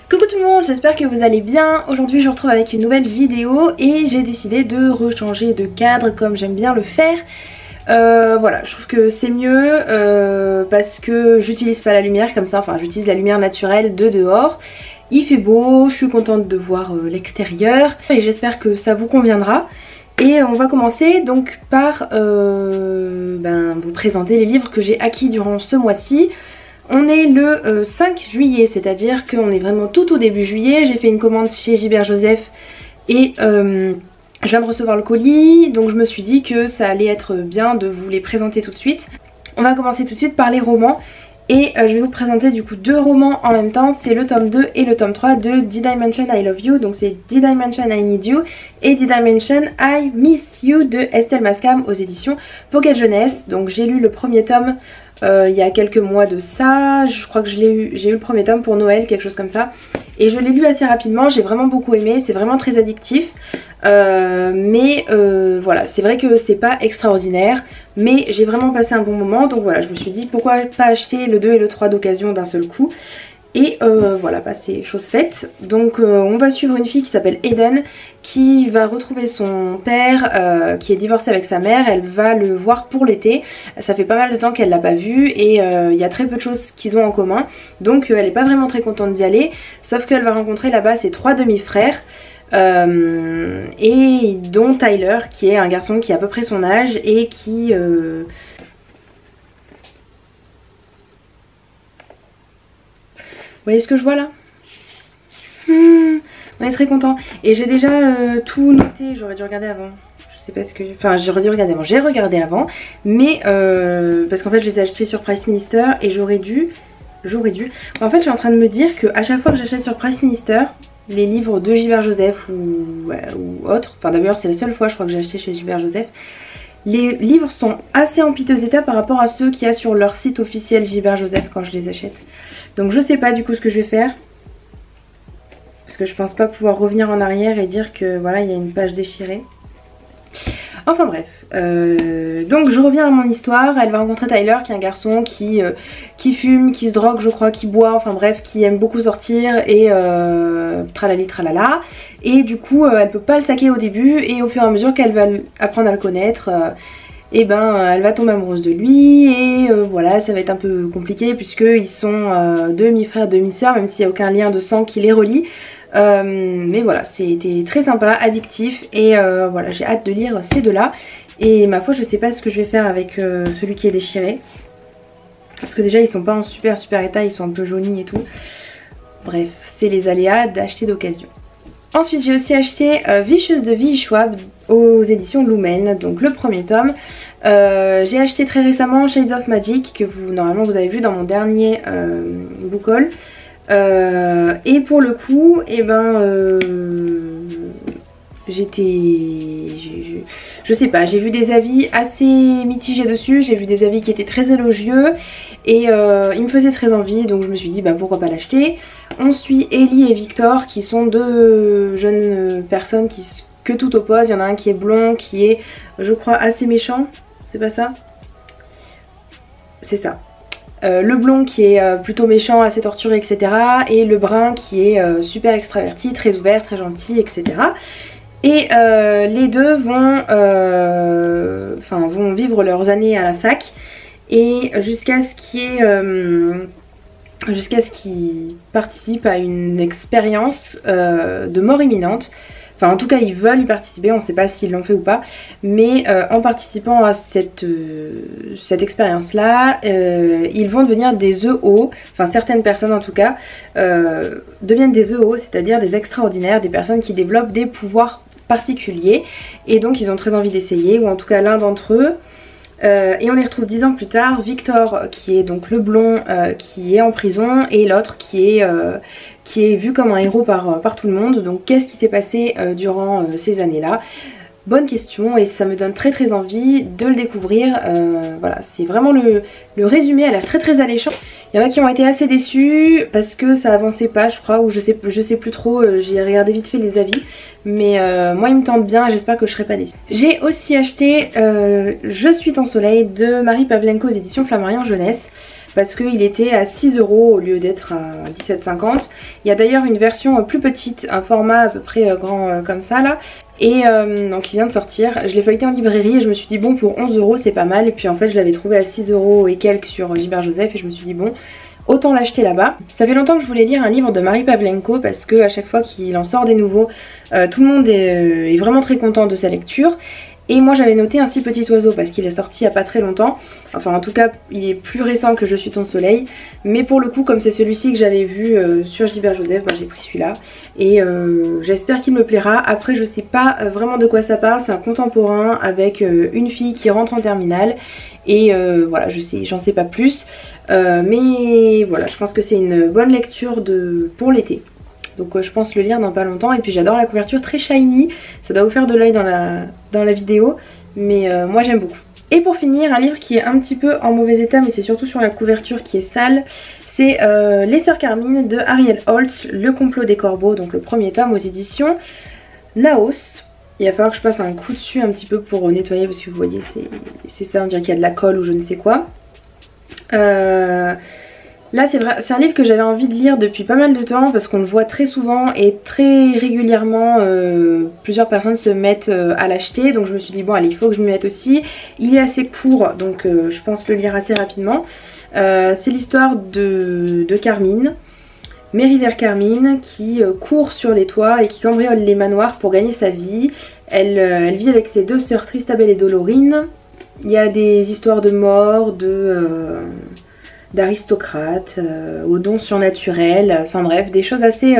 Coucou tout le monde, j'espère que vous allez bien. Aujourd'hui je vous retrouve avec une nouvelle vidéo et j'ai décidé de rechanger de cadre comme j'aime bien le faire. Voilà, je trouve que c'est mieux parce que j'utilise pas la lumière comme ça, enfin j'utilise la lumière naturelle de dehors. Il fait beau, je suis contente de voir l'extérieur et j'espère que ça vous conviendra. Et on va commencer donc par vous présenter les livres que j'ai acquis durant ce mois-ci. On est le 5 juillet, c'est-à-dire qu'on est vraiment tout au début juillet. J'ai fait une commande chez Gilbert Joseph et je viens de recevoir le colis. Donc je me suis dit que ça allait être bien de vous les présenter tout de suite. On va commencer tout de suite par les romans. Et je vais vous présenter du coup deux romans en même temps. C'est le tome 2 et le tome 3 de Did I Mention I Love You. Donc c'est Did I Mention I Need You et Did I Mention I Miss You de Estelle Mascam aux éditions Pocket Jeunesse. Donc j'ai lu le premier tome il y a quelques mois de ça. Je crois que j'ai eu le premier tome pour Noël, quelque chose comme ça. Et je l'ai lu assez rapidement, j'ai vraiment beaucoup aimé, c'est vraiment très addictif. Voilà, c'est vrai que c'est pas extraordinaire, mais j'ai vraiment passé un bon moment. Donc voilà, je me suis dit pourquoi pas acheter le 2 et le 3 d'occasion d'un seul coup. Et voilà, c'est chose faite. Donc on va suivre une fille qui s'appelle Eden, qui va retrouver son père qui est divorcé avec sa mère. Elle va le voir pour l'été. Ça fait pas mal de temps qu'elle l'a pas vu et il y a très peu de choses qu'ils ont en commun. Donc elle est pas vraiment très contente d'y aller. Sauf qu'elle va rencontrer là-bas ses 3 demi-frères. Et dont Tyler, qui est un garçon qui a à peu près son âge et qui... Vous voyez ce que je vois là? On est très content. Et j'ai déjà tout noté, j'aurais dû regarder avant. Je sais pas ce que... Enfin j'aurais dû regarder avant, j'ai regardé avant. Mais parce qu'en fait je les ai achetés sur Price Minister et j'aurais dû... En fait je suis en train de me dire qu'à chaque fois que j'achète sur Price Minister, les livres de Gilbert Joseph ou autres, enfin d'ailleurs c'est la seule fois je crois que j'ai acheté chez Gilbert Joseph, les livres sont assez en piteux état par rapport à ceux qu'il y a sur leur site officiel Gilbert Joseph quand je les achète. Donc je sais pas du coup ce que je vais faire. Parce que je pense pas pouvoir revenir en arrière et dire que voilà il y a une page déchirée. Enfin bref, donc je reviens à mon histoire. Elle va rencontrer Tyler qui est un garçon qui fume, qui se drogue je crois, qui boit, enfin bref, qui aime beaucoup sortir et tralali tralala. Et du coup elle peut pas le saquer au début et au fur et à mesure qu'elle va apprendre à le connaître, elle va tomber amoureuse de lui et voilà, ça va être un peu compliqué puisqu'ils sont demi-frères, demi-sœurs, même s'il n'y a aucun lien de sang qui les relie. Mais voilà, c'était très sympa, addictif et voilà, j'ai hâte de lire ces deux-là. Et ma foi, je sais pas ce que je vais faire avec celui qui est déchiré. Parce que déjà, ils sont pas en super état, ils sont un peu jaunis et tout. Bref, c'est les aléas d'acheter d'occasion. Ensuite, j'ai aussi acheté Vicious de V. Schwab aux éditions Lumen, donc le premier tome. J'ai acheté très récemment Shades of Magic, que normalement vous avez vu dans mon dernier book haul. Et pour le coup, je sais pas, j'ai vu des avis assez mitigés dessus, j'ai vu des avis qui étaient très élogieux et il me faisait très envie, donc je me suis dit pourquoi pas l'acheter. On suit Ellie et Victor qui sont deux jeunes personnes que tout oppose. Il y en a un qui est blond, qui est je crois assez méchant, c'est pas ça? C'est ça. Le blond qui est plutôt méchant, assez torturé, etc. Et le brun qui est super extraverti, très ouvert, très gentil, etc. Et les deux vont vivre leurs années à la fac. Et jusqu'à ce qu'ils participent à une expérience de mort imminente. Enfin en tout cas ils veulent y participer, on ne sait pas s'ils l'ont fait ou pas. Mais en participant à cette expérience là, ils vont devenir des EO. Enfin certaines personnes en tout cas deviennent des EO, c'est-à-dire des extraordinaires, des personnes qui développent des pouvoirs particuliers. Et donc ils ont très envie d'essayer, ou en tout cas l'un d'entre eux. Et on les retrouve 10 ans plus tard, Victor qui est donc le blond qui est en prison et l'autre qui est vu comme un héros par tout le monde. Donc qu'est-ce qui s'est passé durant ces années-là? Bonne question et ça me donne très envie de le découvrir. Voilà, c'est vraiment le résumé a l'air très alléchant. Il y en a qui ont été assez déçus parce que ça avançait pas je crois, ou je sais plus trop, j'ai regardé vite fait les avis. Mais moi il me tente bien et j'espère que je serai pas déçue. J'ai aussi acheté Je suis ton soleil de Marie Pavlenko aux éditions Flammarion Jeunesse. parce qu'il était à 6 € au lieu d'être à 17,50. Il y a d'ailleurs une version plus petite, un format à peu près grand comme ça là. Et donc il vient de sortir, je l'ai feuilleté en librairie et je me suis dit bon, pour 11 € c'est pas mal. Et puis en fait je l'avais trouvé à 6 € et quelques sur Gilbert Joseph et je me suis dit bon, autant l'acheter là-bas. Ça fait longtemps que je voulais lire un livre de Marie Pavlenko parce que à chaque fois qu'il en sort des nouveaux, tout le monde est vraiment très content de sa lecture. Et moi j'avais noté Un si petit oiseau parce qu'il est sorti il n'y a pas très longtemps. Enfin en tout cas il est plus récent que Je suis ton soleil. Mais pour le coup comme c'est celui-ci que j'avais vu sur Gilbert Joseph, bah, j'ai pris celui-là. Et j'espère qu'il me plaira. Après je sais pas vraiment de quoi ça parle. C'est un contemporain avec une fille qui rentre en terminale. Et voilà, j'en sais pas plus. Mais voilà, je pense que c'est une bonne lecture pour l'été. Donc je pense le lire dans pas longtemps. Et puis j'adore la couverture très shiny. Ça doit vous faire de l'œil dans la vidéo. Mais moi j'aime beaucoup. Et pour finir, un livre qui est un petit peu en mauvais état, mais c'est surtout sur la couverture qui est sale. C'est Les Sœurs Carmine de Ariel Holtz, Le complot des corbeaux. Donc le premier tome aux éditions Naos. Il va falloir que je passe un coup dessus un petit peu pour nettoyer. Parce que vous voyez, c'est ça, on dirait qu'il y a de la colle ou je ne sais quoi. Là c'est un livre que j'avais envie de lire depuis pas mal de temps parce qu'on le voit très souvent et très régulièrement plusieurs personnes se mettent à l'acheter, donc je me suis dit bon allez, il faut que je m'y mette aussi. Il est assez court donc je pense le lire assez rapidement. C'est l'histoire de Carmine, Mériver Carmine, qui court sur les toits et qui cambriole les manoirs pour gagner sa vie. Elle vit avec ses deux sœurs Tristabel et Dolorine. Il y a des histoires de mort, d'aristocrates, aux dons surnaturels, enfin bref, des choses assez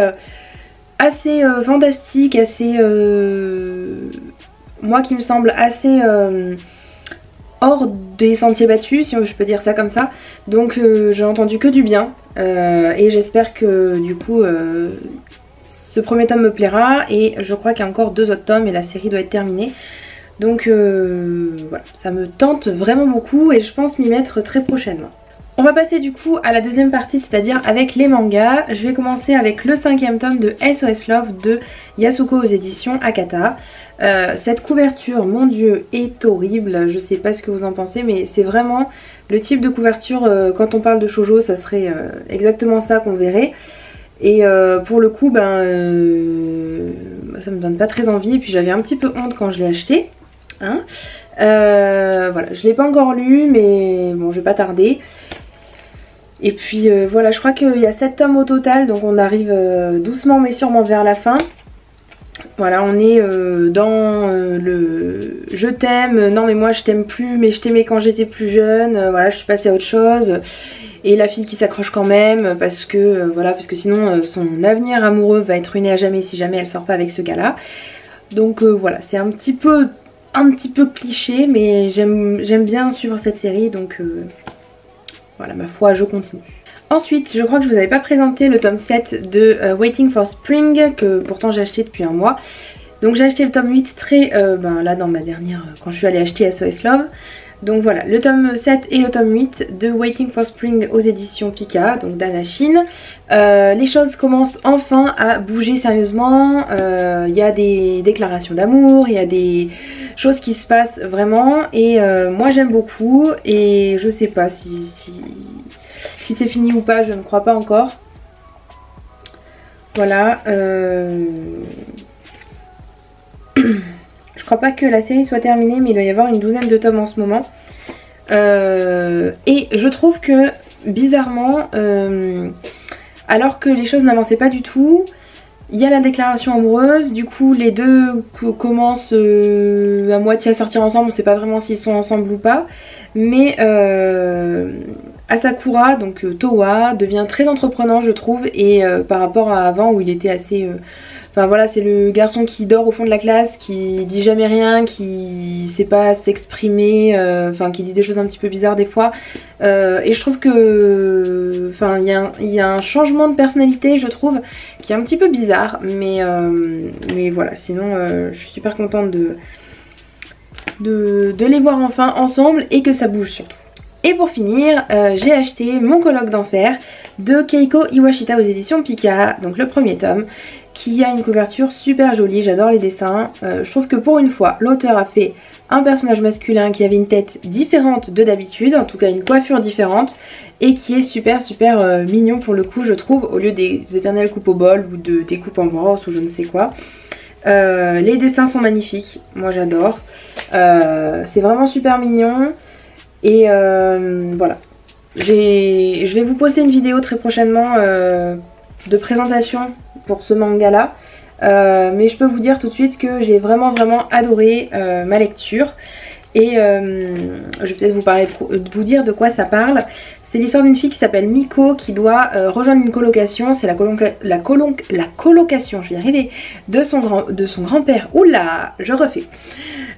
fantastiques, assez moi qui me semble assez hors des sentiers battus, si je peux dire ça comme ça. Donc j'ai entendu que du bien et j'espère que du coup ce premier tome me plaira, et je crois qu'il y a encore 2 autres tomes et la série doit être terminée. Donc voilà, ça me tente vraiment beaucoup et je pense m'y mettre très prochainement. On va passer du coup à la deuxième partie, c'est-à-dire avec les mangas. Je vais commencer avec le 5e tome de SOS Love de Yasuko aux éditions Akata. Cette couverture, mon dieu, est horrible. Je sais pas ce que vous en pensez, mais c'est vraiment le type de couverture, quand on parle de shoujo, ça serait exactement ça qu'on verrait. Et pour le coup, ça me donne pas très envie. Et puis j'avais un petit peu honte quand je l'ai acheté. Hein, voilà, je l'ai pas encore lu, mais bon, je vais pas tarder. Et puis voilà, je crois qu'il y a 7 tomes au total, donc on arrive doucement mais sûrement vers la fin. Voilà, on est dans le je t'aime, non mais moi je t'aime plus, mais je t'aimais quand j'étais plus jeune, voilà, je suis passée à autre chose. Et la fille qui s'accroche quand même parce que voilà, parce que sinon son avenir amoureux va être ruiné à jamais si jamais elle sort pas avec ce gars-là. Donc voilà, c'est un petit peu cliché, mais j'aime bien suivre cette série, donc voilà, ma foi, je continue. Ensuite, je crois que je vous avais pas présenté le tome 7 de Waiting for Spring, que pourtant j'ai acheté depuis un mois. Donc j'ai acheté le tome 8 très, là dans ma dernière, quand je suis allée acheter SOS Love. Donc voilà, le tome 7 et le tome 8 de Waiting for Spring aux éditions Pika, donc d'Anna Shin. Les choses commencent enfin à bouger sérieusement, il y a des déclarations d'amour, il y a des choses qui se passent vraiment, et moi j'aime beaucoup, et je sais pas si c'est fini ou pas, je ne crois pas encore. Voilà, je crois pas que la série soit terminée, mais il doit y avoir une 12aine de tomes en ce moment. Et je trouve que bizarrement, alors que les choses n'avançaient pas du tout, il y a la déclaration amoureuse, du coup les deux commencent à moitié à sortir ensemble, on ne sait pas vraiment s'ils sont ensemble ou pas. Mais Asakura, donc Towa, devient très entreprenant je trouve, et par rapport à avant où il était assez... Enfin voilà, c'est le garçon qui dort au fond de la classe, qui dit jamais rien, qui sait pas s'exprimer, enfin qui dit des choses un petit peu bizarres des fois. Et je trouve que, enfin il y a un changement de personnalité je trouve qui est un petit peu bizarre, mais voilà, sinon je suis super contente de les voir enfin ensemble et que ça bouge surtout. Et pour finir, j'ai acheté Mon colloque d'enfer de Keiko Iwashita aux éditions Pika, donc le premier tome, qui a une couverture super jolie, j'adore les dessins. Je trouve que pour une fois, l'auteur a fait un personnage masculin qui avait une tête différente de d'habitude, en tout cas une coiffure différente, et qui est super mignon pour le coup je trouve, au lieu des éternelles coupes au bol ou des coupes en brosse ou je ne sais quoi. Les dessins sont magnifiques, moi j'adore, c'est vraiment super mignon. Et voilà, je vais vous poster une vidéo très prochainement de présentation pour ce manga là. Mais je peux vous dire tout de suite que j'ai vraiment adoré ma lecture. Et je vais peut-être vous dire de quoi ça parle. C'est l'histoire d'une fille qui s'appelle Miko qui doit rejoindre une colocation. C'est la colocation, je vais y arriver, de son grand-père. Oula, je refais.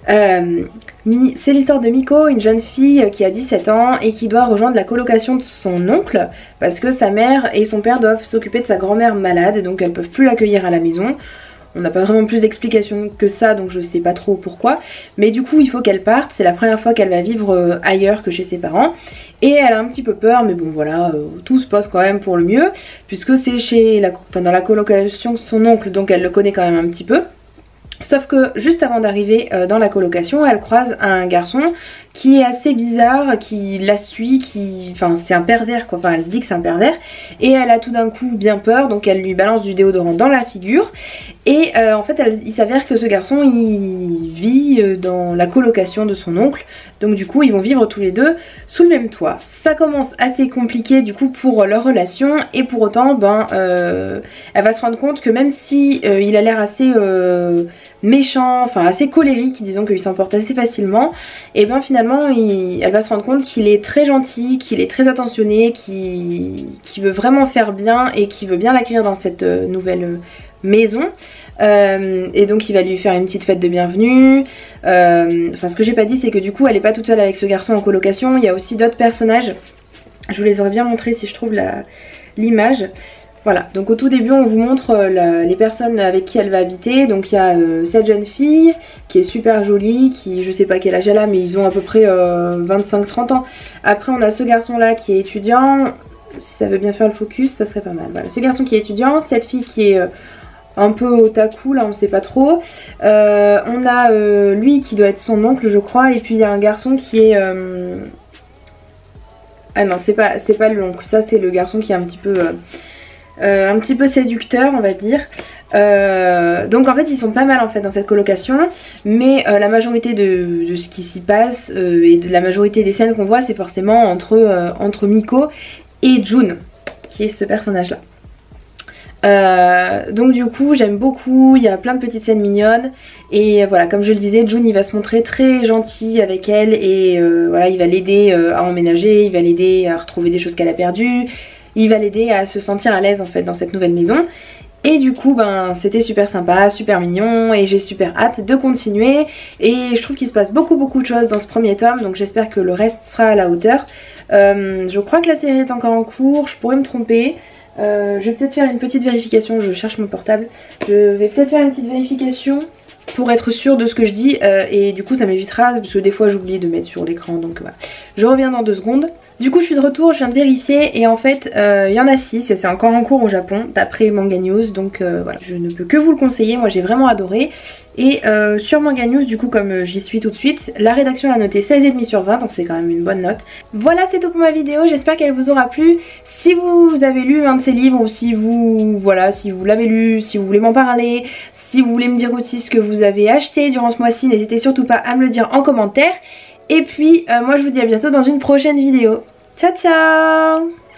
C'est l'histoire de Miko, une jeune fille qui a 17 ans et qui doit rejoindre la colocation de son oncle parce que sa mère et son père doivent s'occuper de sa grand-mère malade et donc elles peuvent plus l'accueillir à la maison. On n'a pas vraiment plus d'explications que ça, donc je sais pas trop pourquoi. Mais du coup il faut qu'elle parte, c'est la première fois qu'elle va vivre ailleurs que chez ses parents. Et elle a un petit peu peur, mais bon voilà, tout se passe quand même pour le mieux. Puisque c'est dans la colocation de son oncle, donc elle le connaît quand même un petit peu. Sauf que juste avant d'arriver dans la colocation, elle croise un garçon qui est assez bizarre, qui la suit, enfin c'est un pervers quoi, enfin elle se dit que c'est un pervers. Et elle a tout d'un coup bien peur, donc elle lui balance du déodorant dans la figure. Et en fait il s'avère que ce garçon il vit dans la colocation de son oncle. Donc du coup ils vont vivre tous les deux sous le même toit. Ça commence assez compliqué du coup pour leur relation. Et pour autant elle va se rendre compte que même si il a l'air assez méchant, enfin assez colérique, disons qu'il s'emporte assez facilement, et bien finalement elle va se rendre compte qu'il est très gentil, qu'il est très attentionné, qui veut vraiment faire bien et qui veut bien l'accueillir dans cette nouvelle maison. Et donc il va lui faire une petite fête de bienvenue. Enfin ce que j'ai pas dit c'est que du coup elle est pas toute seule avec ce garçon en colocation, il y a aussi d'autres personnages. Je vous les aurais bien montré si je trouve l'image. Voilà, donc au tout début on vous montre les personnes avec qui elle va habiter. Donc il y a cette jeune fille qui est super jolie, qui je sais pas quel âge elle a mais ils ont à peu près 25-30 ans. Après on a ce garçon là qui est étudiant, si ça veut bien faire le focus ça serait pas mal. Voilà, ce garçon qui est étudiant, cette fille qui est un peu otaku là on sait pas trop. On a lui qui doit être son oncle je crois, et puis il y a un garçon qui est... Ah non c'est pas l'oncle, ça c'est le garçon qui est un petit peu séducteur on va dire. Donc en fait ils sont pas mal en fait dans cette colocation, mais la majorité de ce qui s'y passe et de la majorité des scènes qu'on voit c'est forcément entre Miko et Jun qui est ce personnage là. Donc du coup j'aime beaucoup, il y a plein de petites scènes mignonnes. Et voilà, comme je le disais, Jun il va se montrer très gentil avec elle. Et voilà, il va l'aider à emménager, il va l'aider à retrouver des choses qu'elle a perdues, il va l'aider à se sentir à l'aise en fait dans cette nouvelle maison. Et du coup c'était super sympa, super mignon, et j'ai super hâte de continuer. Et je trouve qu'il se passe beaucoup de choses dans ce premier tome, donc j'espère que le reste sera à la hauteur. Je crois que la série est encore en cours, je pourrais me tromper. Je vais peut-être faire une petite vérification, je cherche mon portable. Je vais peut-être faire une petite vérification pour être sûre de ce que je dis, et du coup ça m'évitera parce que des fois j'oublie de mettre sur l'écran, donc voilà. Je reviens dans 2 secondes. Du coup je suis de retour, je viens de vérifier et en fait il y en a 6 et c'est encore en cours au Japon d'après Manga News, donc voilà, je ne peux que vous le conseiller, moi j'ai vraiment adoré. Et sur Manga News du coup comme j'y suis tout de suite, la rédaction l'a noté 16,5 sur 20, donc c'est quand même une bonne note. Voilà, c'est tout pour ma vidéo, j'espère qu'elle vous aura plu. Si vous avez lu un de ces livres ou si vous l'avez lu, si vous voulez m'en parler, si vous voulez me dire aussi ce que vous avez acheté durant ce mois-ci, n'hésitez surtout pas à me le dire en commentaire. Et puis moi je vous dis à bientôt dans une prochaine vidéo. Ciao ciao!